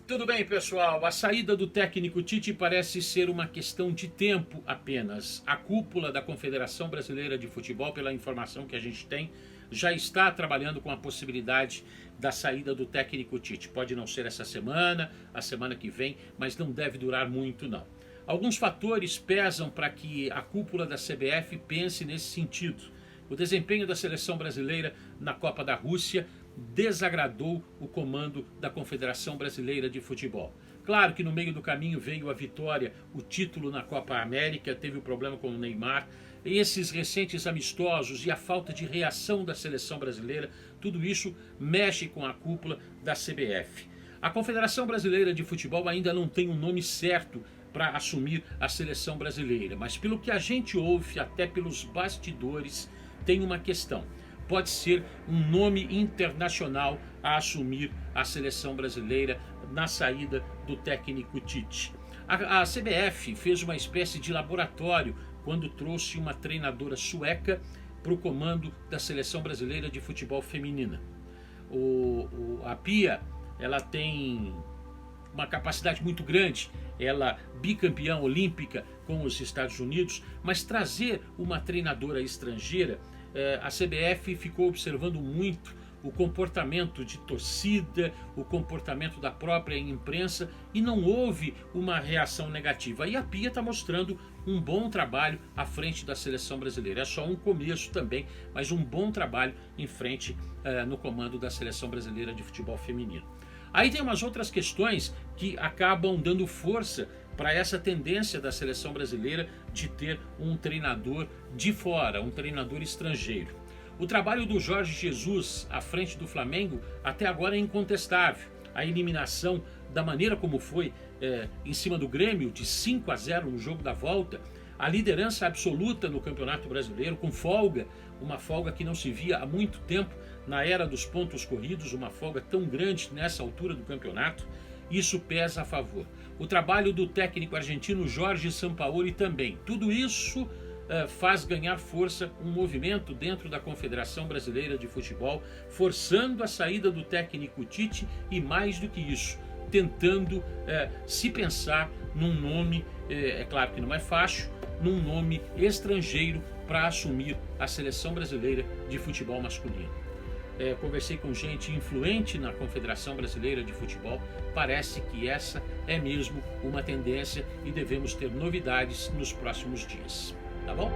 Tudo bem, pessoal? A saída do técnico Tite parece ser uma questão de tempo apenas. A cúpula da Confederação Brasileira de Futebol, pela informação que a gente tem, já está trabalhando com a possibilidade da saída do técnico Tite. Pode não ser essa semana, a semana que vem, mas não deve durar muito não. Alguns fatores pesam para que a cúpula da CBF pense nesse sentido. O desempenho da seleção brasileira na Copa da Rússia desagradou o comando da Confederação Brasileira de Futebol. Claro que no meio do caminho veio a vitória, o título na Copa América, teve o problema com o Neymar, esses recentes amistosos e a falta de reação da seleção brasileira, tudo isso mexe com a cúpula da CBF. A Confederação Brasileira de Futebol ainda não tem um nome certo para assumir a seleção brasileira, mas pelo que a gente ouve, até pelos bastidores, tem uma questão. Pode ser um nome internacional a assumir a seleção brasileira na saída do técnico Tite. A CBF fez uma espécie de laboratório quando trouxe uma treinadora sueca para o comando da seleção brasileira de futebol feminina. A Pia, ela tem uma capacidade muito grande, ela bicampeã olímpica com os Estados Unidos, mas trazer uma treinadora estrangeira, a CBF ficou observando muito o comportamento de torcida, o comportamento da própria imprensa e não houve uma reação negativa. E a Pia está mostrando um bom trabalho à frente da seleção brasileira. É só um começo também, mas um bom trabalho em frente no comando da seleção brasileira de futebol feminino. Aí tem umas outras questões que acabam dando força para essa tendência da seleção brasileira de ter um treinador de fora, um treinador estrangeiro. O trabalho do Jorge Jesus à frente do Flamengo até agora é incontestável. A eliminação da maneira como foi em cima do Grêmio, de 5-0 no jogo da volta, a liderança absoluta no Campeonato Brasileiro, com folga, uma folga que não se via há muito tempo na era dos pontos corridos, uma folga tão grande nessa altura do campeonato, isso pesa a favor. O trabalho do técnico argentino Jorge Sampaoli também. Tudo isso faz ganhar força um movimento dentro da Confederação Brasileira de Futebol, forçando a saída do técnico Tite e, mais do que isso, tentando se pensar num nome, é claro que não é fácil, num nome estrangeiro para assumir a seleção brasileira de futebol masculino. Conversei com gente influente na Confederação Brasileira de Futebol, parece que essa é mesmo uma tendência e devemos ter novidades nos próximos dias, tá bom?